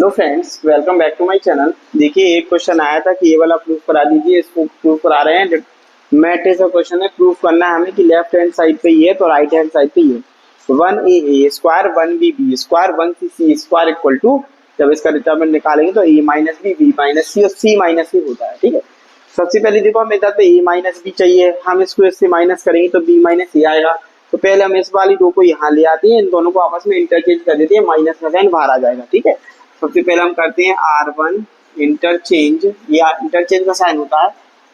Hello friends, welcome back to my channel. देखिए, एक question आया था कि ये वाला प्रूफ करा दीजिए। इसको प्रूफ करा रहे हैं। मैट्रिक्स का क्वेश्चन है। प्रूफ करना है हमें कि लेफ्ट हैंड साइड पे ये तो राइट हैंड साइड पे ये 1a square 1b square 1c square equal to, जब इसका डिटरमिनेंट निकालेंगे तो a minus b minus c और c माइनस सी होता है। ठीक है, सबसे पहले देखो हमें इधर पे a माइनस बी चाहिए। हम इसको इससे माइनस करेंगे तो b माइनस सी आएगा। तो पहले हम इस वाली दो को यहाँ ले आते हैं, इन दोनों को आपस में इंटरचेंज कर देते हैं, माइनस का साइन बाहर आ जाएगा। ठीक है, सबसे पहले हम करते हैं R1 इंटरचेंज, या इंटरचेंज का साइन होता है,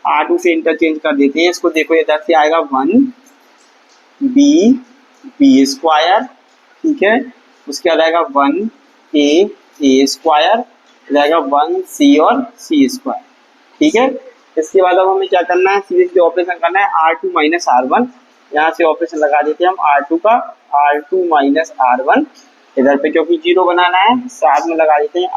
R2 से इंटरचेंज कर देते हैं इसको। देखो इधर से आएगा 1b स्क्वायर, ठीक है, उसके बाद आएगा 1a स्क्वायर, रहेगा 1c और c स्क्वायर। ठीक है, इसके बाद अब हमें क्या करना है, सीधे सीधे ऑपरेशन करना है R2 माइनस R1। यहाँ से ऑपरेशन लगा देते हैं हम R2 का, R2 माइनस R1 इधर पे क्योंकि जीरो बनाना है, साथ में लगा देते हैं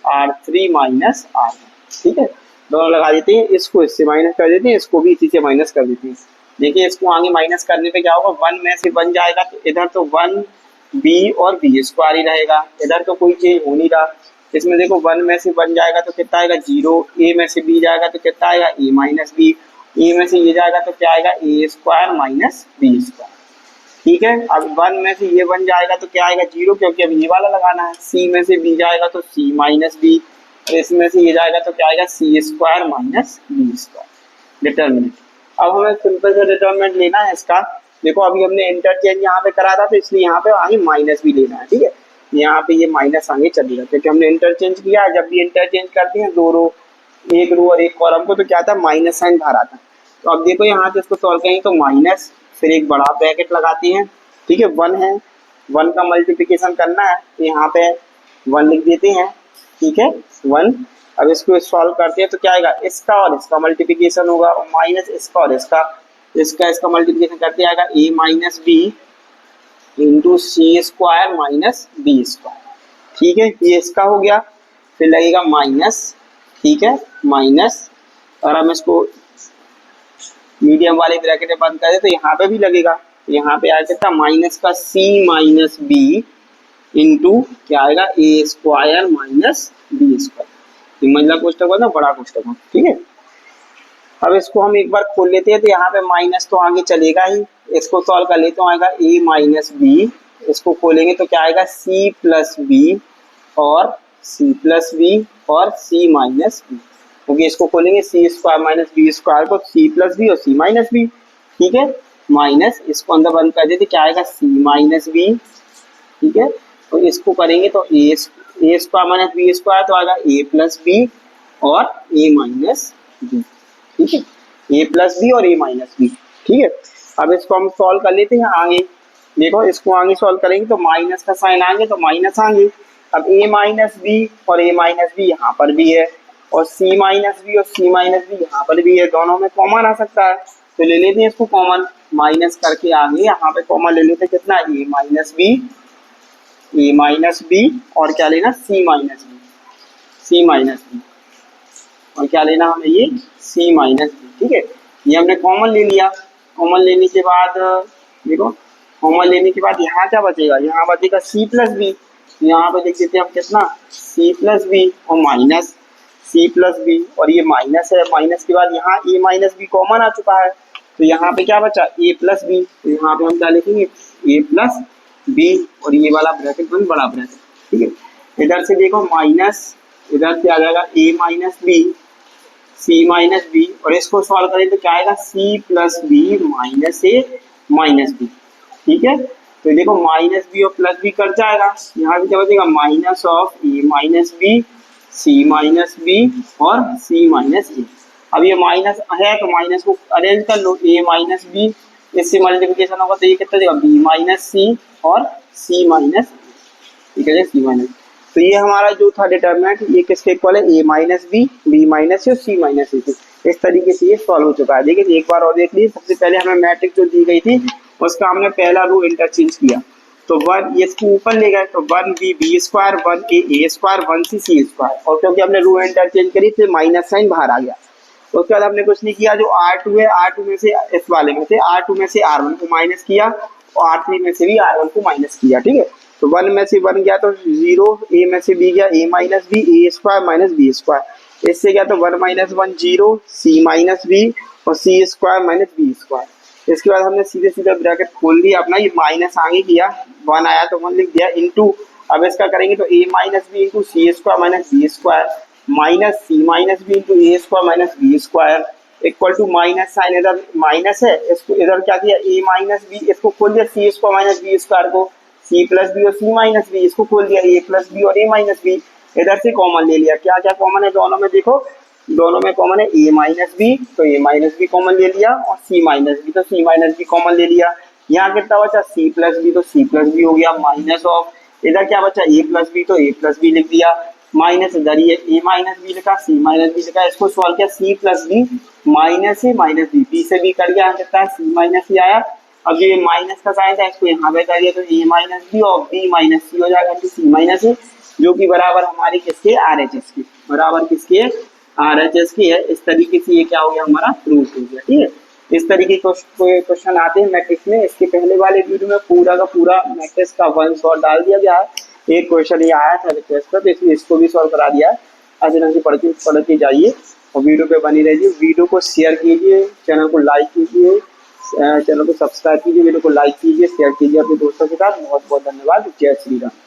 R3 माइनस R1। ठीक है, दोनों लगा देते हैं, इसको इससे माइनस कर देते हैं, इसको भी इसी से माइनस कर देते हैं। देखिए इसको आगे माइनस करने पे क्या होगा, 1 में से बन जाएगा तो इधर तो 1b और b स्क्वायर ही रहेगा, इधर तो कोई चीज हो नहीं रहा। इसमें देखो 1 में से बन जाएगा तो कितना आएगा 0, a में से b जाएगा तो कितना आएगा a माइनस बी, a में से ये जाएगा तो क्या आएगा a square minus b square. ठीक है, अब 1 में से ये बन जाएगा तो क्या आएगा 0, क्योंकि अब ये वाला लगाना है। c में से b जाएगा तो c माइनस बी, और इसमें से ये जाएगा तो क्या आएगा c square minus b square. Determinant, अब हमें सिंपल सा डिटरमिनेंट लेना है इसका। देखो अभी हमने इंटरचेंज यहाँ पे करा था तो इसलिए यहाँ पे आगे माइनस भी लेना है। ठीक है, यहाँ पे ये माइनस आगे चलेगा क्योंकि हमने इंटरचेंज किया। जब भी इंटरचेंज करते हैं दो रो, एक रो और एक कॉलम को, तो क्या आता है माइनस साइन बाहर आता है। तो अब देखो यहाँ से इसको सॉल्व करेंगे तो माइनस, फिर एक बड़ा ब्रैकेट लगाते हैं। ठीक है, 1 है, 1 का मल्टीप्लिकेशन करना है तो यहाँ पे 1 लिख देते हैं। ठीक है, 1। अब इसको सॉल्व करते हैं तो क्या आएगा, इसका और इसका मल्टीप्लिकेशन होगा, और माइनस इसका और इसका मल्टीप्लिकेशन करते आएगा a minus b into c square minus b square. ठीक है, ये इसका हो गया, फिर लगेगा माइनस। ठीक है, माइनस, और हम इसको मीडियम वाले ब्रैकेट में बंद कर दे तो यहाँ पे भी लगेगा, यहाँ पे आ सकता माइनस का c माइनस बी इंटू क्या आएगा a square minus b square. मंझला कोष्टक हुआ ना, बड़ा कोष्टक। ठीक है, अब इसको हम एक बार खोल लेते हैं तो यहाँ पे माइनस तो आगे चलेगा ही, इसको सॉल्व कर लेते हैं, आएगा a माइनस बी, इसको खोलेंगे तो क्या आएगा c प्लस बी और c प्लस बी और c माइनस बी, क्योंकि इसको खोलेंगे c square minus b square को, c प्लस बी और c माइनस बी। ठीक है, माइनस, इसको अंदर बंद कर देते, क्या आएगा c माइनस बी। ठीक है, तो इसको करेंगे तो a square minus b square तो आएगा a प्लस बी और a माइनस बी। ठीक है, a प्लस बी और a माइनस बी। ठीक है, अब इसको हम सॉल्व कर लेते हैं आगे। देखो इसको आगे सॉल्व करेंगे तो माइनस का साइन आगे तो माइनस आगे। अब a माइनस बी और a माइनस बी यहाँ पर भी है, और c माइनस बी और c माइनस बी यहाँ पर भी है, दोनों में कॉमन आ सकता है तो ले लेते हैं इसको कॉमन। माइनस करके आगे यहाँ पे कॉमन ले लेते हैं, कितना a माइनस बी और क्या लेना c माइनस बी और क्या लेना हमें ये c माइनस बी। ठीक है, ये हमने कॉमन ले लिया। कॉमन लेने के बाद देखो, कॉमन लेने के बाद यहाँ क्या बचेगा, यहाँ बचेगा c प्लस बी, यहाँ पे देख देते हैं हम कितना c प्लस बी और माइनस c प्लस बी, और ये माइनस है। माइनस के बाद यहाँ a माइनस बी कॉमन आ चुका है तो यहाँ पे क्या बचा a प्लस बी, तो यहाँ पे हम क्या लिखेंगे a प्लस बी और ये वाला ब्रैकेट बन बड़ा ब्रैकेट। ठीक है, इधर से देखो माइनस, इधर से आ जाएगा a minus b c minus b, और इसको सॉल्व करें तो क्या आएगा c plus b minus a minus b. ठीक है, तो देखो माइनस बी और प्लस बी कट जाएगा, यहाँ पे क्या बचेगा minus of a minus b c minus b और c माइनस a। अब ये माइनस है तो माइनस को अरेंज कर लो, a माइनस बी, इससे मल्टीप्लिकेशन होगा तो ये कितना देगा b माइनस सी और c माइनस। ठीक है, c माइनस। तो ये हमारा जो था डिटरमिनेंट, ये किसके इक्वल है a minus b, b minus c और c माइनस सी। इस तरीके से ये सॉल्व हो चुका है। देखिए एक बार और देख लीजिए, सबसे पहले हमें मैट्रिक्स जो दी गई थी उसका हमने पहला रो इंटरचेंज किया तो 1 ये इसको ऊपर ले गए तो 1b square 1a square 1c सी स्क्वायर, और क्योंकि हमने रो इंटरचेंज करी तो माइनस साइन बाहर आ गया। तो उसके बाद हमने कुछ नहीं किया, जो R2 है R2 में से इस वाले में से R2 में से R1 को माइनस किया और R3 में से भी R1 को माइनस किया। ठीक है, तो तो 1 में से 1 गया तो 0, a में से b गया a minus b, a square minus b square, इससे गया तो 1 माइनस 1 0, c माइनस बी और सी स्क्वायर माइनस बी स्क्वायर। इसके बाद हमने सीधे सीधे ब्रैकेट खोल दिया अपना, ये माइनस आगे किया, 1 आया तो 1 लिख दिया, इंटू अब इसका करेंगे तो a minus b into c square minus b square minus c minus b into a square minus b square equal to minus sign, इधर माइनस है, इसको इधर क्या किया a माइनस बी, इसको खोल दिया सी स्क्वायर माइनस बी स्क्वायर को, c प्लस बी और c माइनस बी, इसको खोल दिया a प्लस बी और a माइनस बी, इधर से कॉमन ले लिया, क्या क्या कॉमन है दोनों में, देखो दोनों में कॉमन है a माइनस बी, तो a माइनस बी कॉमन ले लिया और c माइनस बी, तो c माइनस बी कॉमन ले लिया। यहाँ कितना बचा c प्लस बी, तो c प्लस बी हो गया माइनस ऑफ, इधर क्या बचा a प्लस बी, तो a प्लस बी लिख दिया, माइनस इधर ये a माइनस बी लिखा, c माइनस बी लिखा, इसको सॉल्व किया c प्लस बी माइनस ए माइनस बी, बी से बी कर गया, कितना है c माइनस ही आया। अब जो ये माइनस का साइन था इसको यहाँ पे कर दिया तो a माइनस बी और b माइनस सी हो जाएगा, तो c माइनस ए, जो कि बराबर हमारी किसके, RHS की, बराबर किसके, RHS की है। इस तरीके से ये क्या हो गया, हमारा प्रूफ हो गया। ठीक है, इस तरीके के क्वेश्चन आते हैं मैट्रिक्स में। इसके पहले वाले वीडियो में पूरा का पूरा मैट्रिक्स का 1 शॉट डाल दिया गया है, एक क्वेश्चन ये आया था रिक्वेस्ट पर, तो इसलिए इसको भी सॉल्व करा दिया है। अच्छे ढंग से पढ़ते जाइए और वीडियो पे बनी रहिए, वीडियो को शेयर कीजिए, चैनल को लाइक कीजिए, चैनल को सब्सक्राइब कीजिए, वीडियो को लाइक कीजिए, शेयर कीजिए अपने दोस्तों के साथ। बहुत बहुत धन्यवाद। जय श्री राम।